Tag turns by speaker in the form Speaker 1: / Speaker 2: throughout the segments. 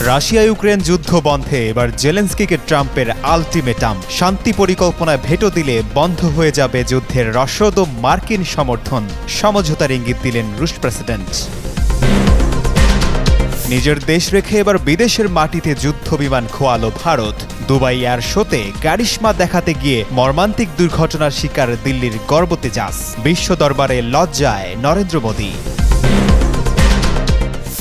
Speaker 1: Russia Ukraine যুদ্ধ বন্ধে এবার জেলেনস্কিকে ট্রাম্পের আলটিমেটাম। শান্তি পরিকল্পনায় ভেটো দিলে বন্ধ হয়ে যাবে যুদ্ধের রসদ ও মার্কিন সমর্থন। সমঝোতার ইঙ্গিত দিলেন রুশ প্রেসিডেন্ট। নিজের দেশ রেখে এবার বিদেশের মাটিতে যুদ্ধ বিমান খোয়ালো ভারত। দুবাই এয়ার শোতে কারিশমা দেখাতে গিয়ে মর্মান্তিক দুর্ঘটনার শিকার দিল্লির গর্ব তেজাস। বিশ্ব দরবারে লজ্জায় নরেন্দ্র মোদী।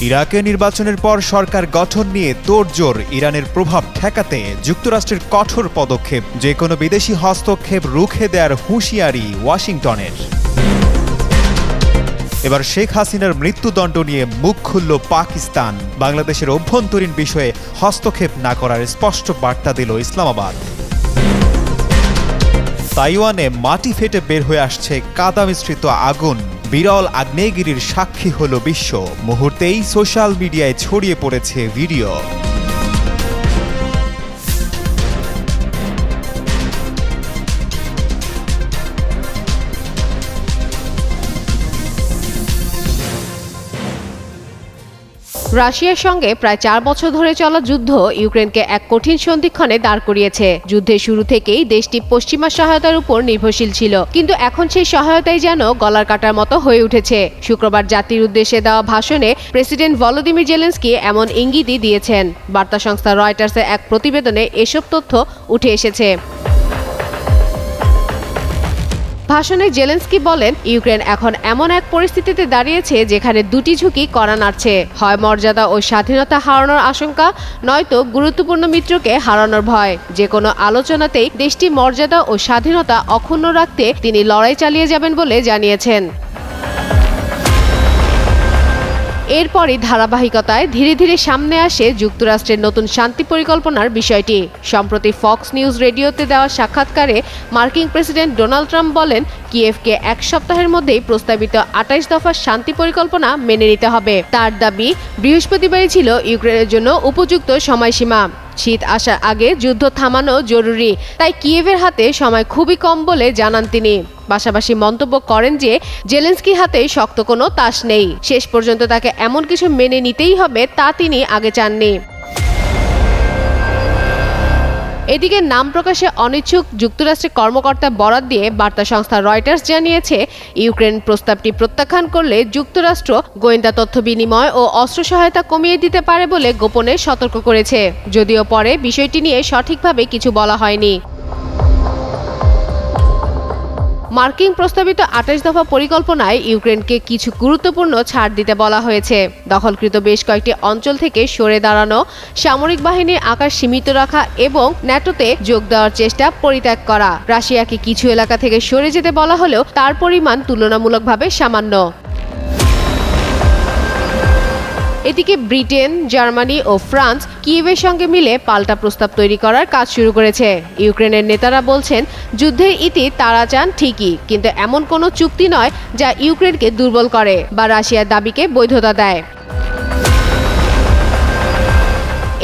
Speaker 1: ইরাকে নির্বাচনের পর সরকার গঠন নিয়ে তোড়জোড়। ইরানের প্রভাব ঠেকাতে যুক্তরাষ্ট্রের কঠোর পদক্ষেপ। যে কোনো বিদেশি হস্তক্ষেপ রুখে দেওয়ার হুঁশিয়ারি ওয়াশিংটনের। এবার শেখ হাসিনার মৃত্যুদণ্ড নিয়ে মুখ খুলল পাকিস্তান। বাংলাদেশের অভ্যন্তরীণ বিষয়ে হস্তক্ষেপ না করার স্পষ্ট বার্তা দিল ইসলামাবাদ। তাইওয়ানে মাটি ফেটে বের হয়ে আসছে কাদা মিশ্রিত আগুন। বিরল আগ্নেয়গিরির সাক্ষী হল বিশ্ব। মুহূর্তেই সোশ্যাল মিডিয়ায় ছড়িয়ে পড়েছে ভিডিও।
Speaker 2: রাশিয়ার সঙ্গে প্রায় 4 বছর ধরে চলা যুদ্ধ ইউক্রেনকে এক কঠিন সন্ধিক্ষণে দাঁড় করিয়েছে। যুদ্ধের শুরু থেকেই দেশটি পশ্চিমা সহায়তার উপর নির্ভরশীল ছিল, কিন্তু এখন সেই সহায়তাই যেন গলার কাটার মতো হয়ে উঠেছে। শুক্রবার জাতির উদ্দেশ্যে দেওয়া ভাষণে প্রেসিডেন্ট ভলোদিমির জেলেনস্কি এমন ইঙ্গিতই দিয়েছেন। বার্তা সংস্থা রয়টার্সের এক প্রতিবেদনে এসব তথ্য উঠে এসেছে। ভাষণে জেলেনস্কি বলেন, ইউক্রেন এখন এমন এক পরিস্থিতিতে দাঁড়িয়েছে যেখানে দুটি ঝুঁকি কড়া নাড়ছে। হয় মর্যাদা ও স্বাধীনতা হারানোর আশঙ্কা, নয়তো গুরুত্বপূর্ণ মিত্রকে হারানোর ভয়। যে কোনো আলোচনাতেই দেশটির মর্যাদা ও স্বাধীনতা অক্ষুণ্ণ রাখতে তিনি লড়াই চালিয়ে যাবেন বলে জানিয়েছেন। এরপরই ধারাবাহিকতায় ধীরে ধীরে সামনে আসে যুক্তরাষ্ট্রের নতুন শান্তি পরিকল্পনার বিষয়টি। সম্প্রতি ফক্স নিউজ রেডিওতে দেওয়া সাক্ষাৎকারে মার্কিন প্রেসিডেন্ট ডোনাল্ড ট্রাম্প বলেন, কিয়েভকে 1 সপ্তাহের মধ্যেই প্রস্তাবিত 28 দফার শান্তি পরিকল্পনা মেনে নিতে হবে। তার দাবি, বৃহস্পতিবারই ছিল ইউক্রেনের জন্য উপযুক্ত সময়সীমা। শীত আসার আগে যুদ্ধ থামানো জরুরি, তাই কিয়েভের হাতে সময় খুবই কম বলে জানান তিনি। পাশাপাশি মন্তব্য করেন যে জেলেনস্কির হাতে শক্ত কোনো তাস নেই। শেষ পর্যন্ত তাকে এমন কিছু মেনে নিতেই হবে তা তিনি আগে চাননি। এদিকে নাম প্রকাশে অনিচ্ছুক যুক্তরাষ্ট্রের কর্মকর্তা বরাত দিয়ে বার্তা সংস্থা রয়টার্স জানিয়েছে, ইউক্রেন প্রস্তাবটি প্রত্যাখ্যান করলে যুক্তরাষ্ট্র গোয়েন্দা তথ্য বিনিময় ও অস্ত্র সহায়তা কমিয়ে দিতে পারে বলে গোপনে সতর্ক করেছে। যদিও পরে বিষয়টি নিয়ে সঠিকভাবে কিছু বলা হয়নি। মার্কিন প্রস্তাবিত 28 দফা পরিকল্পনায় ইউক্রেনকে কিছু গুরুত্বপূর্ণ ছাড় দিতে বলা হয়েছে। দখলকৃত বেশ কয়েকটি অঞ্চল থেকে সরে দাঁড়ানো, সামরিক বাহিনীর আকার সীমিত রাখা এবং ন্যাটোতে যোগ দেওয়ার চেষ্টা পরিত্যাগ করা। রাশিয়াকে কিছু এলাকা থেকে সরে যেতে বলা হলেও তার পরিমাণ তুলনামূলকভাবে সামান্য। এদিকে ব্রিটেন, জার্মানি ও ফ্রান্স কিয়েভের সঙ্গে মিলে পাল্টা প্রস্তাব তৈরি করার কাজ শুরু করেছে। ইউক্রেনের নেতারা বলছেন, যুদ্ধের ইতি তারা চান ঠিকই, কিন্তু এমন কোনো চুক্তি নয় যা ইউক্রেনকে দুর্বল করে বা রাশিয়ার দাবিকে বৈধতা দেয়।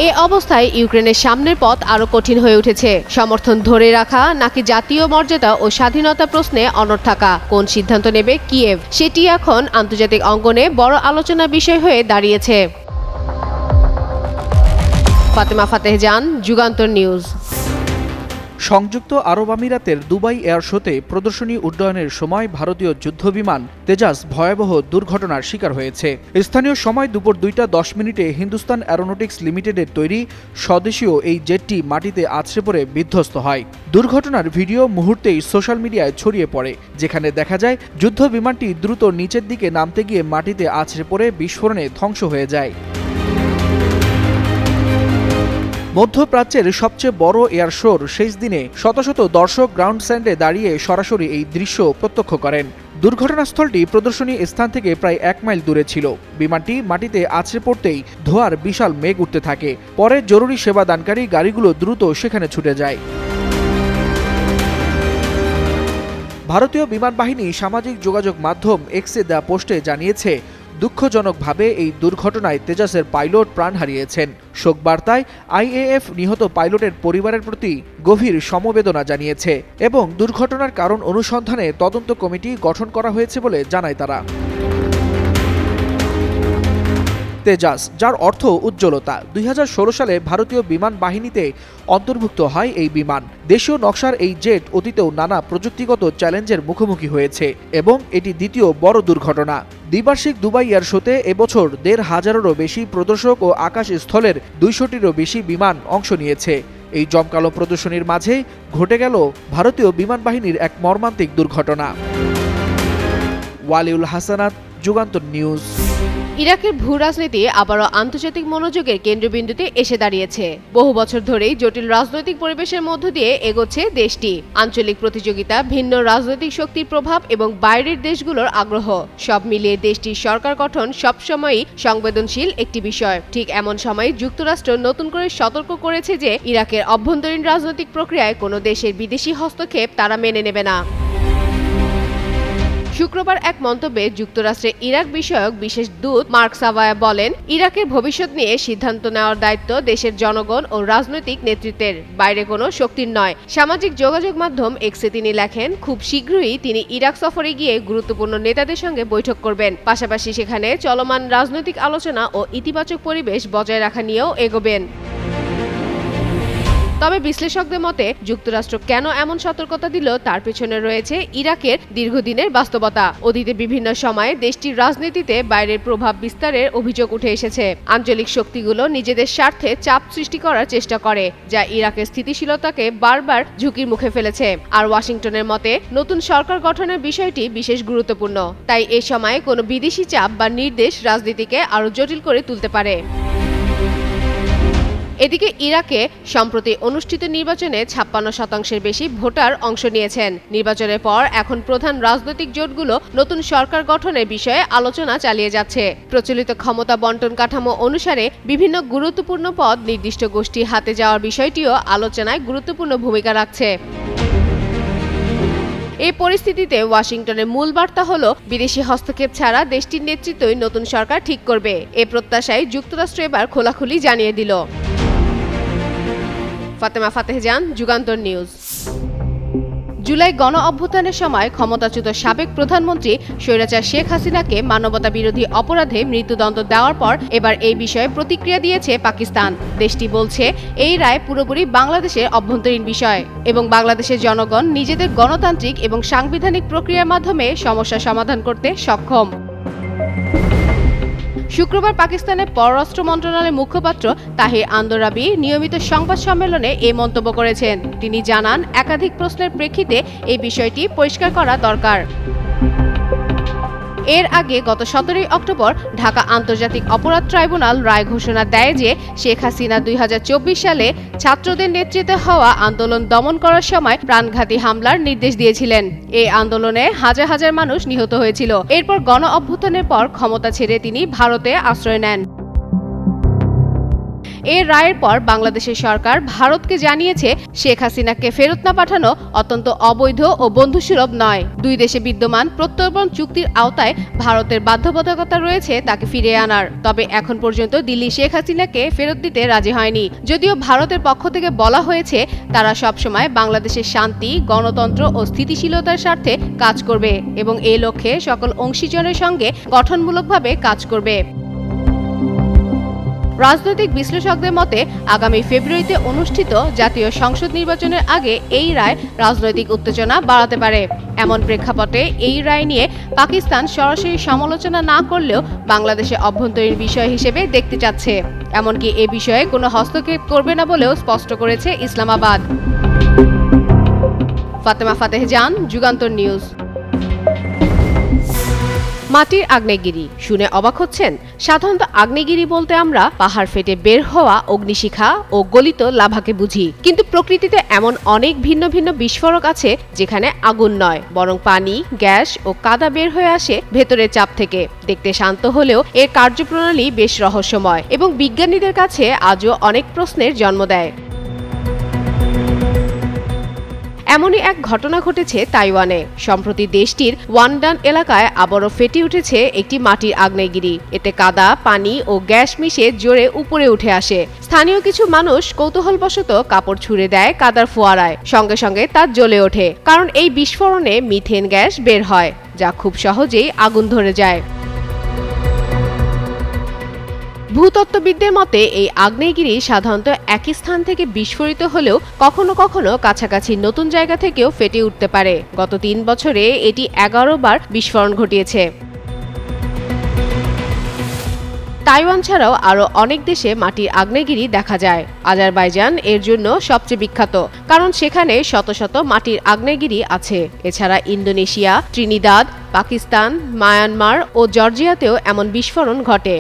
Speaker 2: এ অবস্থায় ইউক্রেনের সামনের পথ আরও কঠিন হয়ে উঠেছে। সমর্থন ধরে রাখা নাকি জাতীয় মর্যাদা ও স্বাধীনতা প্রশ্নে অনড় থাকা, কোন সিদ্ধান্ত নেবে কিয়েভ, সেটি এখন আন্তর্জাতিক অঙ্গনে বড় আলোচনার বিষয় হয়ে দাঁড়িয়েছে। ফাতেমা ফাতেহজান, যুগান্তর নিউজ।
Speaker 3: সংযুক্ত আরব আমিরাতের দুবাই এয়ার শোতে প্রদর্শনী উড্ডয়নের সময় ভারতীয় যুদ্ধবিমান তেজাস ভয়াবহ দুর্ঘটনার শিকার হয়েছে। স্থানীয় সময় দুপুর 2:10 হিন্দুস্তান অ্যারোনটিক্স লিমিটেডের তৈরি স্বদেশীয় এই জেটটি মাটিতে আছড়ে পড়ে বিধ্বস্ত হয়। দুর্ঘটনার ভিডিও মুহূর্তেই সোশ্যাল মিডিয়ায় ছড়িয়ে পড়ে, যেখানে দেখা যায় যুদ্ধ বিমানটি দ্রুত নিচের দিকে নামতে গিয়ে মাটিতে আছড়ে পড়ে বিস্ফোরণে ধ্বংস হয়ে যায়। মধ্যপ্রাচ্যের সবচেয়ে বড় এয়ার শোর শেষ দিনে শত শত দর্শক গ্রাউন্ড স্ট্যান্ডে দাঁড়িয়ে সরাসরি এই দৃশ্য প্রত্যক্ষ করেন। দুর্ঘটনাস্থলটি প্রদর্শনী স্থান থেকে প্রায় 1 মাইল দূরে ছিল। বিমানটি মাটিতে আছড়ে পড়তেই ধোঁয়ার বিশাল মেঘ উঠতে থাকে। পরে জরুরি সেবা দানকারী গাড়িগুলো দ্রুত সেখানে ছুটে যায়। ভারতীয় বিমান বাহিনী সামাজিক যোগাযোগ মাধ্যম এক্সে দেওয়া পোস্টে জানিয়েছে, দুঃখজনকভাবে এই দুর্ঘটনায় তেজাসের পাইলট প্রাণ হারিয়েছেন। শোক বার্তায় আইএএফ নিহত পাইলটের পরিবারের প্রতি গভীর সমবেদনা জানিয়েছে এবং দুর্ঘটনার কারণ অনুসন্ধানে তদন্ত কমিটি গঠন করা হয়েছে বলে জানায় তারা। তেজাস, যার অর্থ উজ্জ্বলতা। 2016 সালে ভারতীয় বিমান বাহিনীতে অন্তর্ভুক্ত হয় এই বিমান। দেশীয় নকশার এই জেট অতীতেও নানা প্রযুক্তিগত চ্যালেঞ্জের মুখোমুখি হয়েছে এবং এটি দ্বিতীয় বড় দুর্ঘটনা। দ্বিবার্ষিক দুবাই এয়ার শোতে এবছর 1,500-এরও বেশি প্রদর্শক ও আকাশ স্থলের 200-টিরও বেশি বিমান অংশ নিয়েছে। এই জমকালো প্রদর্শনীর মাঝে ঘটে গেল ভারতীয় বিমান বাহিনীর এক মর্মান্তিক দুর্ঘটনা। ওয়ালিউল হাসানাত, যুগান্তর নিউজ।
Speaker 2: ইরাকের ভূ রাজনীতি আবারও আন্তর্জাতিক মনোযোগের কেন্দ্রবিন্দুতে এসে দাঁড়িয়েছে। বহু বছর ধরেই জটিল রাজনৈতিক পরিবেশের মধ্য দিয়ে এগোচ্ছে দেশটি। আঞ্চলিক প্রতিযোগিতা, ভিন্ন রাজনৈতিক শক্তির প্রভাব এবং বাইরের দেশগুলোর আগ্রহ, সব মিলিয়ে দেশটির সরকার গঠন সবসময়ই সংবেদনশীল একটি বিষয়। ঠিক এমন সময় যুক্তরাষ্ট্র নতুন করে সতর্ক করেছে যে ইরাকের অভ্যন্তরীণ রাজনৈতিক প্রক্রিয়ায় কোনো দেশের বিদেশি হস্তক্ষেপ তারা মেনে নেবে না। শুক্রবার এক মন্তব্যে যুক্তরাষ্ট্রের ইরাক বিষয়ক বিশেষ দূত মার্ক সাভায়া বলেন, ইরাকের ভবিষ্যৎ নিয়ে সিদ্ধান্ত নেওয়ার দায়িত্ব দেশের জনগণ ও রাজনৈতিক নেতৃত্বের, বাইরে কোনো শক্তির নয়। সামাজিক যোগাযোগ মাধ্যম এক্সে তিনি লেখেন, খুব শীঘ্রই তিনি ইরাক সফরে গিয়ে গুরুত্বপূর্ণ নেতাদের সঙ্গে বৈঠক করবেন, পাশাপাশি সেখানে চলমান রাজনৈতিক আলোচনা ও ইতিবাচক পরিবেশ বজায় রাখা নিয়েও এগোবেন। তবে বিশ্লেষকদের মতে যুক্তরাষ্ট্র কেন এমন সতর্কতা দিল তার পেছনে রয়েছে ইরাকের দীর্ঘদিনের বাস্তবতা। অতীতে বিভিন্ন সময়ে দেশটির রাজনীতিতে বাইরের প্রভাব বিস্তারের অভিযোগ উঠে এসেছে। আঞ্চলিক শক্তিগুলো নিজেদের স্বার্থে চাপ সৃষ্টি করার চেষ্টা করে, যা ইরাকের স্থিতিশীলতাকে বারবার ঝুঁকির মুখে ফেলেছে। আর ওয়াশিংটনের মতে নতুন সরকার গঠনের বিষয়টি বিশেষ গুরুত্বপূর্ণ, তাই এ সময় কোনো বিদেশি চাপ বা নির্দেশ রাজনীতিকে আরও জটিল করে তুলতে পারে। এদিকে ইরাকে সম্প্রতি অনুষ্ঠিত নির্বাচনে 56% বেশি ভোটার অংশ নিয়েছেন। নির্বাচনের পর এখন প্রধান রাজনৈতিক জোটগুলো নতুন সরকার গঠনের বিষয়ে আলোচনা চালিয়ে যাচ্ছে। প্রচলিত ক্ষমতা বন্টন কাঠামো অনুসারে বিভিন্ন গুরুত্বপূর্ণ পদ নির্দিষ্ট গোষ্ঠীর হাতে যাওয়ার বিষয়টিও আলোচনায় গুরুত্বপূর্ণ ভূমিকা রাখছে। এই পরিস্থিতিতে ওয়াশিংটনের মূল বার্তা হলো, বিদেশি হস্তক্ষেপ ছাড়া দেশটির নেতৃত্বই নতুন সরকার ঠিক করবে। এ প্রত্যাশায় যুক্তরাষ্ট্র এবার খোলাখুলি জানিয়ে দিল। ফাতেমা ফাতেহজান, যুগান্তর নিউজ। জুলাই গণ অভ্যুত্থানের সময় ক্ষমতাচ্যুত সাবেক প্রধানমন্ত্রী স্বৈরাচার শেখ হাসিনাকে মানবতা বিরোধী অপরাধে মৃত্যুদণ্ড দেওয়ার পর এবার এই বিষয়ে প্রতিক্রিয়া দিয়েছে পাকিস্তান। দেশটি বলছে, এই রায় পুরোপুরি বাংলাদেশের অভ্যন্তরীণ বিষয় এবং বাংলাদেশের জনগণ নিজেদের গণতান্ত্রিক এবং সাংবিধানিক প্রক্রিয়ার মাধ্যমে সমস্যা সমাধান করতে সক্ষম। শুক্রবার পাকিস্তানের পররাষ্ট্র মন্ত্রণালয়ের মুখপাত্র তাহির আন্দরাবি নিয়মিত সংবাদ সম্মেলনে এই মন্তব্য করেছেন। তিনি জানান, একাধিক প্রশ্নের প্রেক্ষিতে এই বিষয়টি পরিষ্কার করা দরকার। এর আগে গত 17 অক্টোবর ঢাকা আন্তর্জাতিক অপরাধ ট্রাইব্যুনাল রায় ঘোষণা দেয় যে শেখ হাসিনা 2024 সালে ছাত্রদের নেতৃত্বে হওয়া আন্দোলন দমন করার সময় প্রাণঘাতী হামলার নির্দেশ দিয়েছিলেন। এই আন্দোলনে হাজার হাজার মানুষ নিহত হয়েছিল। এরপর গণ অভ্যুত্থানের পর ক্ষমতা ছেড়ে তিনি ভারতে আশ্রয় নেন। এর রায়ের পর বাংলাদেশের সরকার ভারতকে জানিয়েছে, শেখ হাসিনাকে ফেরত না পাঠানো অত্যন্ত অবৈধ ও বন্ধুসুলভ নয়। দুই দেশে বিদ্যমান প্রত্যর্পণ চুক্তির আওতায় ভারতের বাধ্যবাধকতা রয়েছে তাকে ফিরিয়ে আনার। তবে এখন পর্যন্ত দিল্লি শেখ হাসিনাকে ফেরত দিতে রাজি হয়নি। যদিও ভারতের পক্ষ থেকে বলা হয়েছে তারা সবসময় বাংলাদেশের শান্তি, গণতন্ত্র ও স্থিতিশীলতার স্বার্থে কাজ করবে এবং এই লক্ষ্যে সকল অংশীজনের সঙ্গে গঠনমূলকভাবে কাজ করবে। রাজনৈতিক বিশ্লেষকদের মতে আগামী ফেব্রুয়ারিতে অনুষ্ঠিত জাতীয় সংসদ নির্বাচনের আগে এই রায় রাজনৈতিক উত্তেজনা বাড়াতে পারে। এমন প্রেক্ষাপটে এই রায় নিয়ে পাকিস্তান সরাসরি সমালোচনা না করলেও বাংলাদেশের অভ্যন্তরীণ বিষয় হিসেবে দেখতে চাচ্ছে। এমনকি এ বিষয়ে কোনো হস্তক্ষেপ করবে না বলেও স্পষ্ট করেছে ইসলামাবাদ। ফাতেমা ফাতেহজান, যুগান্তর নিউজ। মাটির আগ্নেয়গিরি শুনে অবাক হচ্ছেন? সাধারণত আগ্নেয়গিরি বলতে আমরা পাহাড় ফেটে বের হওয়া অগ্নিশিখা ও গলিত লাভাকে বুঝি, কিন্তু প্রকৃতিতে এমন অনেক ভিন্ন ভিন্ন বিস্ফোরক আছে যেখানে আগুন নয় বরং পানি, গ্যাস ও কাদা বের হয়ে আসে ভেতরের চাপ থেকে। দেখতে শান্ত হলেও এর কার্যপ্রণালী বেশ রহস্যময় এবং বিজ্ঞানীদের কাছে আজও অনেক প্রশ্নের জন্ম দেয়। এমনই এক ঘটনা ঘটেছে তাইওয়ানে। সম্প্রতি দেশটির ওয়ানডান এলাকায় আবারও ফেটে উঠেছে একটি মাটির আগ্নেয়গিরি। এতে কাদা, পানি ও গ্যাস মিশে জোরে উপরে উঠে আসে। স্থানীয় কিছু মানুষ কৌতূহলবশত কাপড় ছুঁড়ে দেয় কাদার ফোয়ারায়। সঙ্গে সঙ্গে তা জ্বলে ওঠে, কারণ এই বিস্ফোরণে মিথেন গ্যাস বের হয়, যা খুব সহজেই আগুন ধরে যায়। ভূতত্ত্ববিদদের মতে এই আগ্নেয়গিরি সাধারণত একই স্থান থেকে বিস্ফোরিত হলেও কখনো কখনো কাছাকাছি নতুন জায়গা থেকেও ফেটে উঠতে পারে। গত 3 বছরে এটি 11 বার বিস্ফোরণ ঘটিয়েছে। তাইওয়ান ছাড়াও আরও অনেক দেশে মাটির আগ্নেয়গিরি দেখা যায়। আজারবাইজান এর জন্য সবচেয়ে বিখ্যাত, কারণ সেখানে শত শত মাটির আগ্নেয়গিরি আছে। এছাড়া ইন্দোনেশিয়া, ত্রিনিদাদ, পাকিস্তান, মায়ানমার ও জর্জিয়াতেও এমন বিস্ফোরণ ঘটে।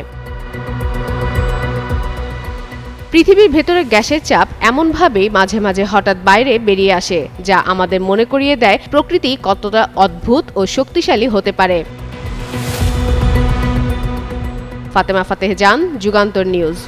Speaker 2: পৃথিবীর ভেতরে গ্যাসের চাপ এমনভাবেই মাঝে মাঝে হঠাৎ বাইরে বেরিয়ে আসে, যা আমাদের মনে করিয়ে দেয় প্রকৃতি কতটা অদ্ভুত ও শক্তিশালী হতে পারে। ফাতেমা ফাতেহ জান, যুগান্তর নিউজ।